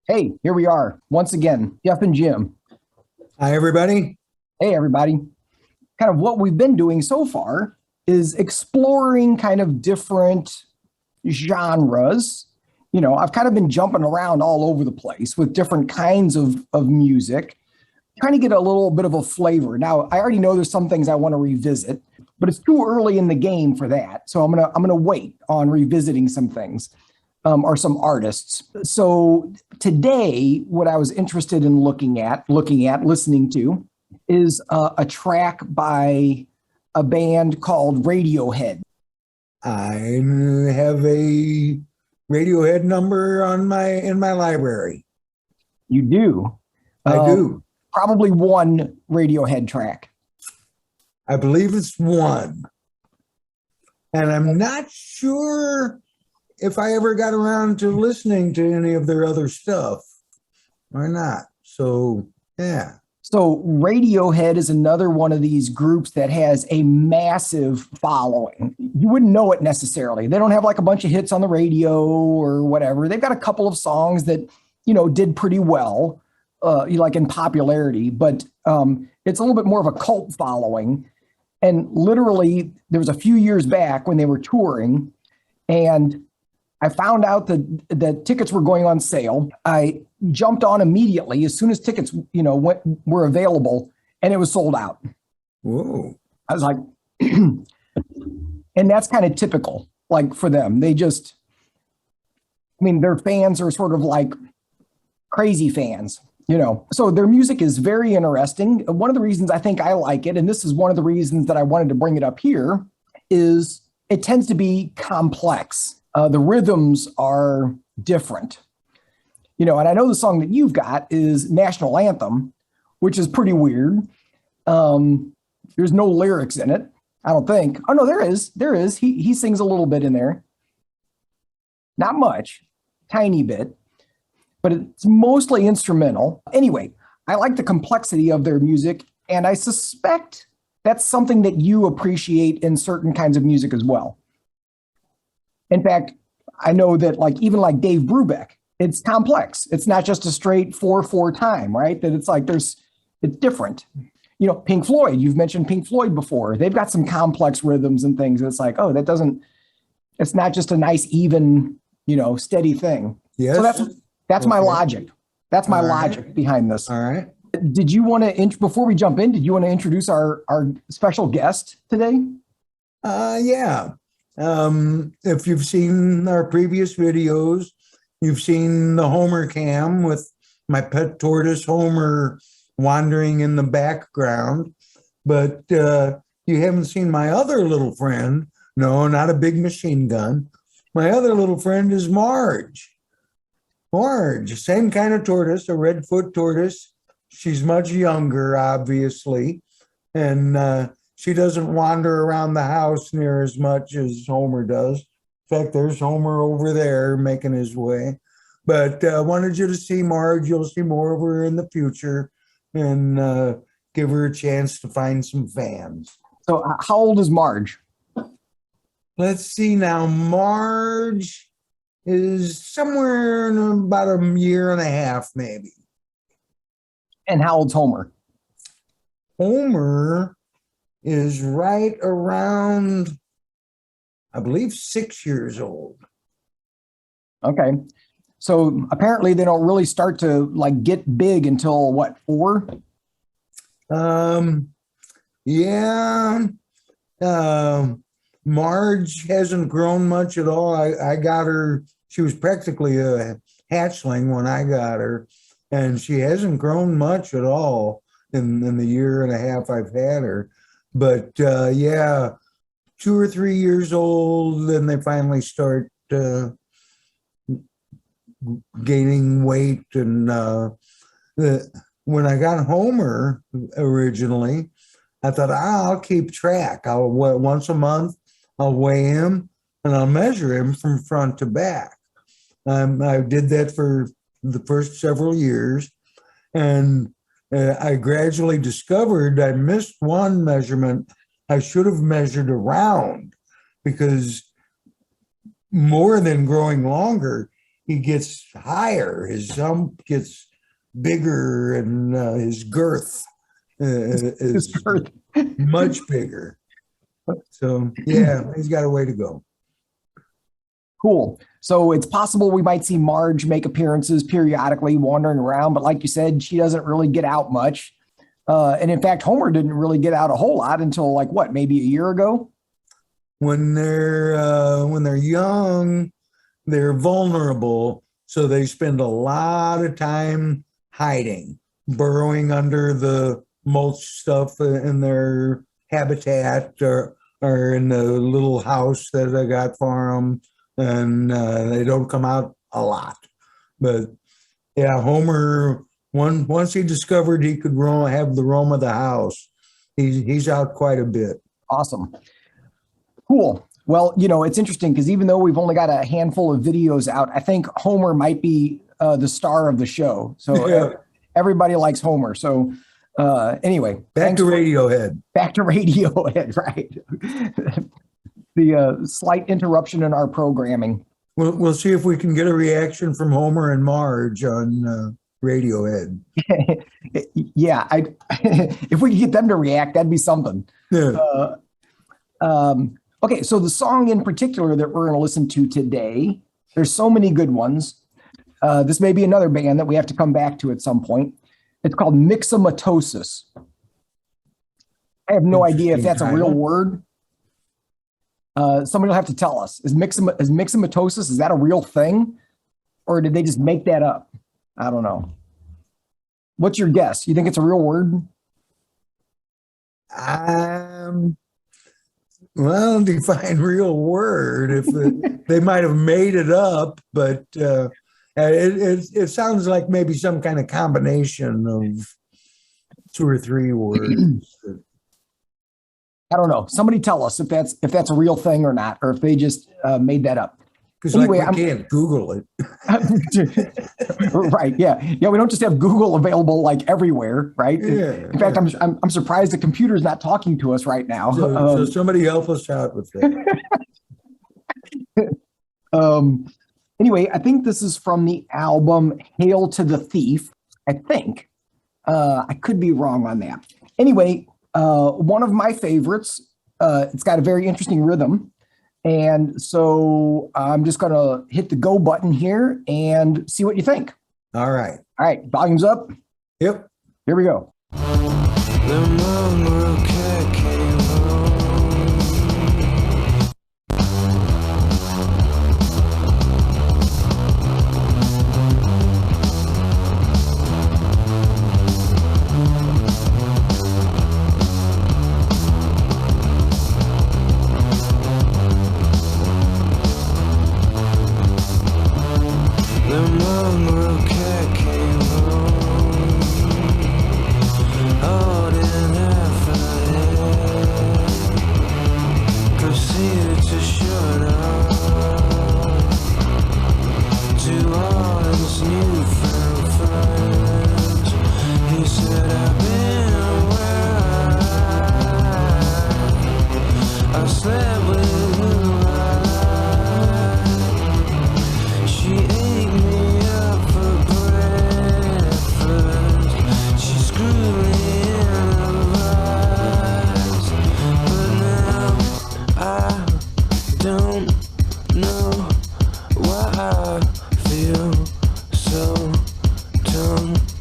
Hey, here we are once again, Jeff and Jim. Hi, everybody. Hey, everybody. Kind of what we've been doing so far is exploring kind of different genres. I've kind of been jumping around all over the place with different kinds of music, trying to get a little bit of a flavor. Now, I already know there's some things I want to revisit, but it's too early in the game for that. So I'm gonna wait on revisiting some things. Or some artists. So today, what I was interested in listening to, is a track by a band called Radiohead. I have a Radiohead number in my library. You do? I do. Probably one Radiohead track. I believe it's one. And I'm not sure if I ever got around to listening to any of their other stuff or not. So, yeah. So Radiohead is another one of these groups that has a massive following. You wouldn't know it necessarily. They don't have like a bunch of hits on the radio or whatever. They've got a couple of songs that, did pretty well, like in popularity, but it's a little bit more of a cult following. And literally, there was a few years back when they were touring, and I found out that tickets were going on sale. I jumped on immediately as soon as tickets, were available, and it was sold out. Whoa. I was like, and that's kind of typical, like for them. Their fans are sort of like crazy fans, So their music is very interesting. One of the reasons I think I like it, and this is one of the reasons that I wanted to bring it up here, is it tends to be complex. The rhythms are different, and I know the song that you've got is National Anthem, which is pretty weird. There's no lyrics in it, I don't think. Oh no, there is. He sings a little bit in there. Not much, tiny bit, but it's mostly instrumental. Anyway, I like the complexity of their music, and I suspect that's something that you appreciate in certain kinds of music as well. In fact, I know that even like Dave Brubeck, it's complex. It's not just a straight 4/4 time, right? That it's different. Pink Floyd, you've mentioned Pink Floyd before. They've got some complex rhythms and things. It's like, oh, it's not just a nice, even, steady thing. Yes. So that's my logic. That's my logic behind this. All right. Did you want to, before we jump in, did you want to introduce our special guest today? Yeah. If you've seen our previous videos, you've seen the Homer cam with my pet tortoise Homer wandering in the background, but you haven't seen my other little friend. No, not a big machine gun. My other little friend is Marge. Marge, same kind of tortoise, a redfoot tortoise. She's much younger, obviously, and she doesn't wander around the house near as much as Homer does. In fact, there's Homer over there making his way. But I wanted you to see Marge. You'll see more of her in the future, and give her a chance to find some fans. So how old is Marge? Let's see now. Marge is somewhere in about a year and a half, maybe. And how old's Homer? Homer is right around, I believe, 6 years old. Okay. So apparently they don't really start to get big until what, 4? Yeah. Marge hasn't grown much at all. I got her, she was practically a hatchling when I got her, and she hasn't grown much at all in the year and a half I've had her. But yeah, 2 or 3 years old, then they finally start gaining weight. And when I got Homer originally, I thought, I'll keep track. Once a month, I'll weigh him and I'll measure him from front to back. I did that for the first several years, and I gradually discovered I missed one measurement. I should have measured around, because more than growing longer, he gets higher. His hump gets bigger, and his girth is much bigger. So yeah, he's got a way to go. Cool. So it's possible we might see Marge make appearances periodically wandering around, but like you said, she doesn't really get out much. And in fact, Homer didn't really get out a whole lot until like what, maybe a year ago? When they're young, they're vulnerable, so they spend a lot of time hiding, burrowing under the mulch stuff in their habitat, or in the little house that I got for them, and they don't come out a lot. But yeah, Homer, once he discovered he could have the roam of the house, he's out quite a bit. Awesome. Cool. Well, it's interesting because even though we've only got a handful of videos out, I think Homer might be the star of the show. So Yeah. Everybody likes Homer. So anyway, Back to Radiohead. Back to Radiohead, right? The slight interruption in our programming. We'll see if we can get a reaction from Homer and Marge on Radiohead. Yeah, if we could get them to react, that'd be something. Yeah. Okay, so the song in particular that we're going to listen to today, there's so many good ones. This may be another band that we have to come back to at some point. It's called Myxamatosis. I have no idea if that's a real word. Somebody will have to tell us. Is myxomatosis, is that a real thing? Or did they just make that up? I don't know. What's your guess? You think it's a real word? Well, define real word. If they might have made it up, but it sounds like maybe some kind of combination of 2 or 3 words. I don't know. Somebody tell us if that's a real thing or not, or if they just made that up. Because anyway, we can't Google it. Right. Yeah. Yeah. We don't just have Google available like everywhere. Right. Yeah, in fact, I'm surprised the computer's not talking to us right now. So somebody help us out with that. Anyway, I think this is from the album Hail to the Thief. I think. I could be wrong on that. Anyway, one of my favorites. It's got a very interesting rhythm. And so I'm just going to hit the go button here and see what you think. All right. All right. Volume's up. Yep. Here we go. The mongrel cat came home. The mongrel cat came home, holding half a head, proceeded to shut up to all his newfound friends. He said, I've been where I slept with who she ate me up for breakfast. She screwed me in the eyes. But now I don't know why I feel so tongue-tied.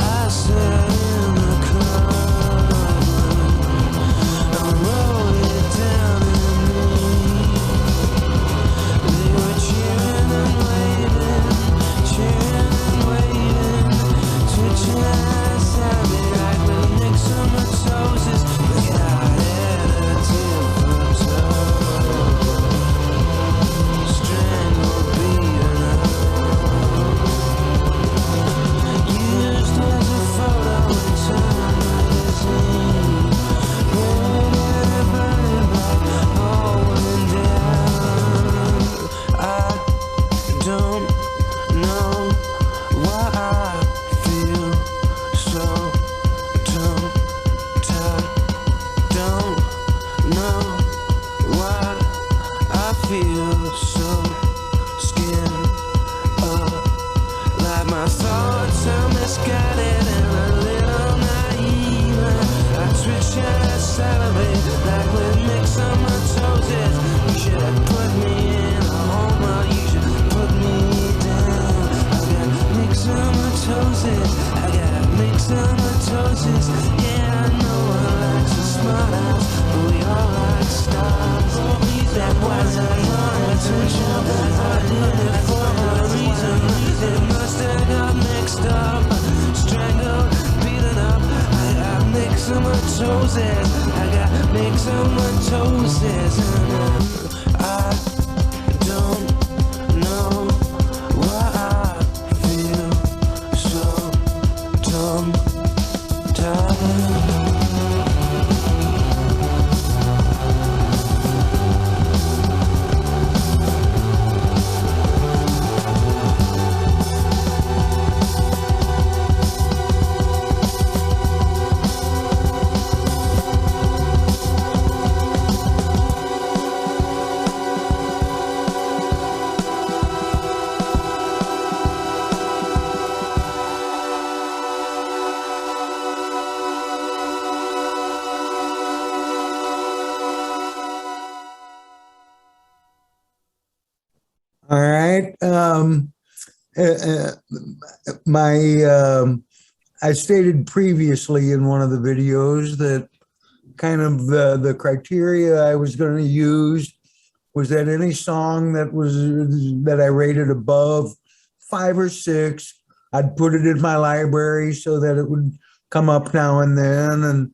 I sat in the club, I wrote it down in me. They were cheering and feel so skinned up. Like my thoughts are misguided and a little naive. I twitch and I salivate like with Myxamatosis. You should have put me in a home, or you should put me down. I got Myxamatosis, I got Myxomatosis. Yeah, I know I like some smart ass, but we all like stars. That was a your intention, I did it for a reason. It must have got mixed up, strangled, beaten up. I got Myxomatosis, I got Myxomatosis, and I don't know why I feel so tongue-tied. All right. Uh, my I stated previously in one of the videos that kind of the criteria I was going to use was that any song that I rated above 5 or 6, I'd put it in my library so that it would come up now and then and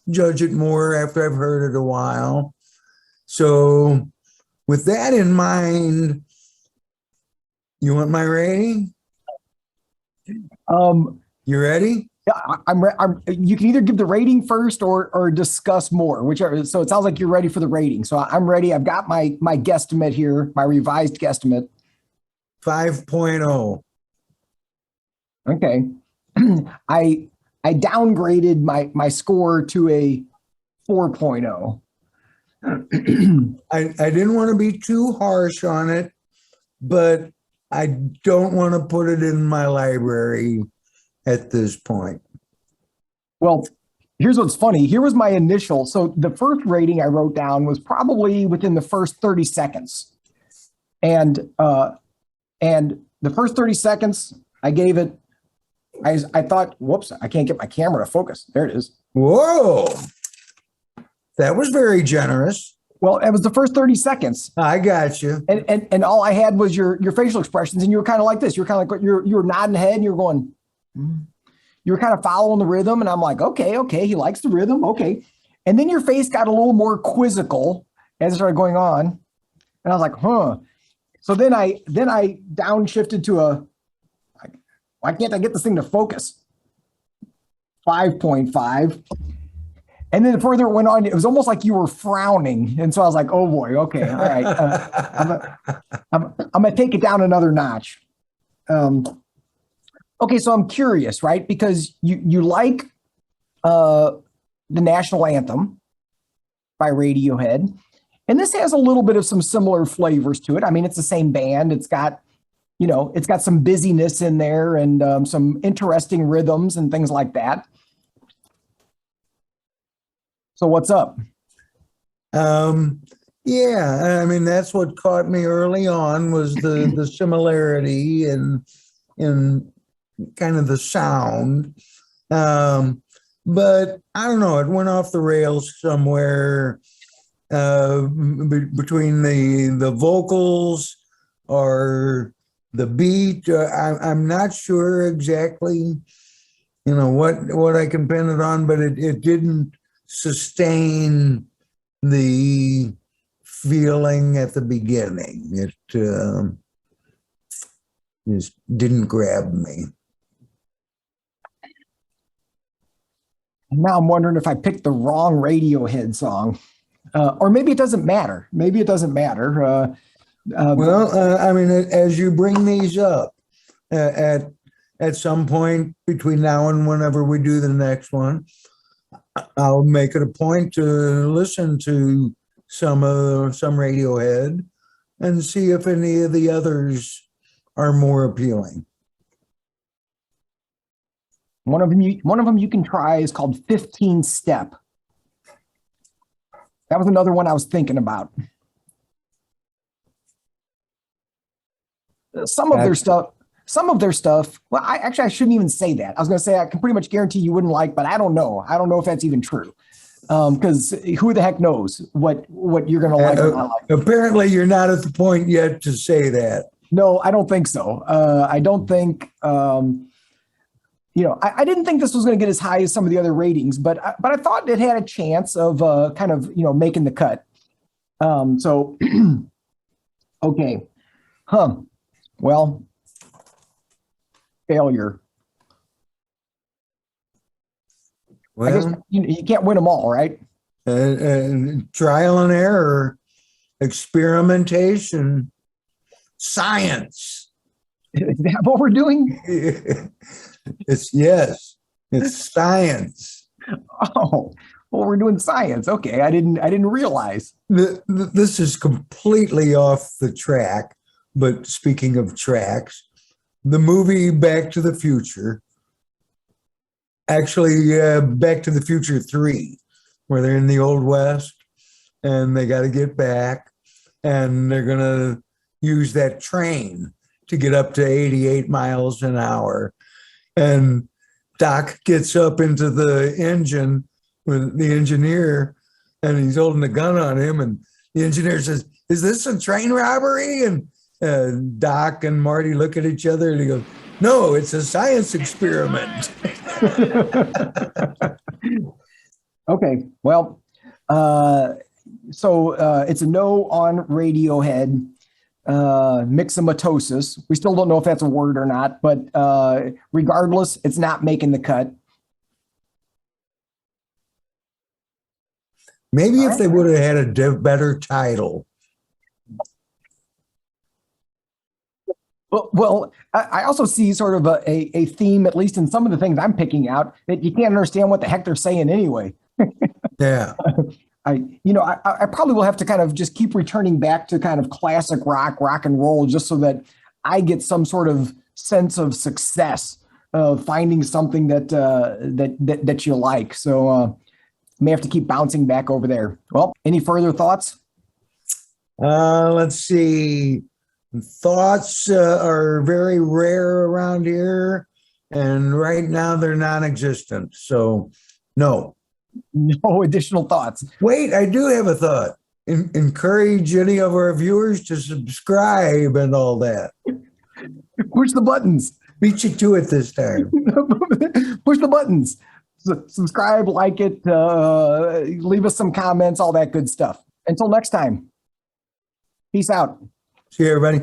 judge it more after I've heard it a while. So with that in mind, you want my rating? You ready? Yeah, you can either give the rating first or discuss more, whichever. So it sounds like you're ready for the rating. So I'm ready. I've got my guesstimate here, my revised guesstimate. 5.0. Okay. I downgraded my score to a 4.0. I didn't want to be too harsh on it, but I don't want to put it in my library at this point. Well, here's what's funny. Here was my initial. So the first rating I wrote down was probably within the first 30 seconds. And the first 30 seconds, I gave it, I thought, whoops, I can't get my camera to focus. There it is. Whoa. That was very generous. Well, it was the first 30 seconds. I got you. And all I had was your facial expressions, and you were kind of like this. You were kind of like you were nodding head, and you were going. You were kind of following the rhythm, and I'm like, okay, he likes the rhythm, okay. And then your face got a little more quizzical as it started going on, and I was like, huh. So then I downshifted to why can't I get this thing to focus? 5.5. And then the further it went on, it was almost like you were frowning. And so I was like, oh boy, okay, all right. I'm going to take it down another notch. Okay, so I'm curious, right? Because you like the national anthem by Radiohead. And this has a little bit of some similar flavors to it. I mean, it's the same band. It's got some busyness in there and some interesting rhythms and things like that. So what's up? Yeah, I mean, that's what caught me early on was the similarity in kind of the sound. But I don't know, it went off the rails somewhere between the vocals or the beat. I'm not sure exactly, what I can pin it on, but it didn't sustain the feeling at the beginning. It just didn't grab me. Now I'm wondering if I picked the wrong Radiohead song, or maybe it doesn't matter. Maybe it doesn't matter. I mean, as you bring these up at some point between now and whenever we do the next one, I'll make it a point to listen to some Radiohead. and see if any of the others are more appealing. One of them you can try is called 15 Step. That was another one I was thinking about. Some of their stuff, well, I shouldn't even say that. I was going to say I can pretty much guarantee you wouldn't like, but I don't know. I don't know if that's even true. Because who the heck knows what you're going to like or not like. Apparently, you're not at the point yet to say that. No, I don't think so. I don't think, I didn't think this was going to get as high as some of the other ratings, but I thought it had a chance of kind of, making the cut. So, okay. Well, failure. Well, I guess you can't win them all, right? Trial and error, experimentation, science. Is that what we're doing? It's science. Oh, well, we're doing science. Okay, I didn't realize. This is completely off the track, but speaking of tracks, the movie Back to the Future, actually Back to the Future 3, where they're in the Old West and they got to get back and they're going to use that train to get up to 88 miles an hour. And Doc gets up into the engine with the engineer and he's holding a gun on him. And the engineer says, "Is this a train robbery?" And Doc and Marty look at each other and he goes, "No, it's a science experiment." Okay, well, so it's a no on Radiohead. Myxamatosis. We still don't know if that's a word or not, but regardless, it's not making the cut. Maybe if they would have had a better title. Well, I also see sort of a theme, at least in some of the things I'm picking out, that you can't understand what the heck they're saying anyway. Yeah. I probably will have to kind of just keep returning back to kind of classic rock and roll, just so that I get some sort of sense of success of finding something that you like. So may have to keep bouncing back over there. Well, any further thoughts? Let's see. Thoughts are very rare around here, and right now they're non-existent. So, no. No additional thoughts. Wait, I do have a thought. Encourage any of our viewers to subscribe and all that. Push the buttons. Beat you to it this time. Push the buttons. Subscribe, like it, leave us some comments, all that good stuff. Until next time. Peace out. See you, everybody.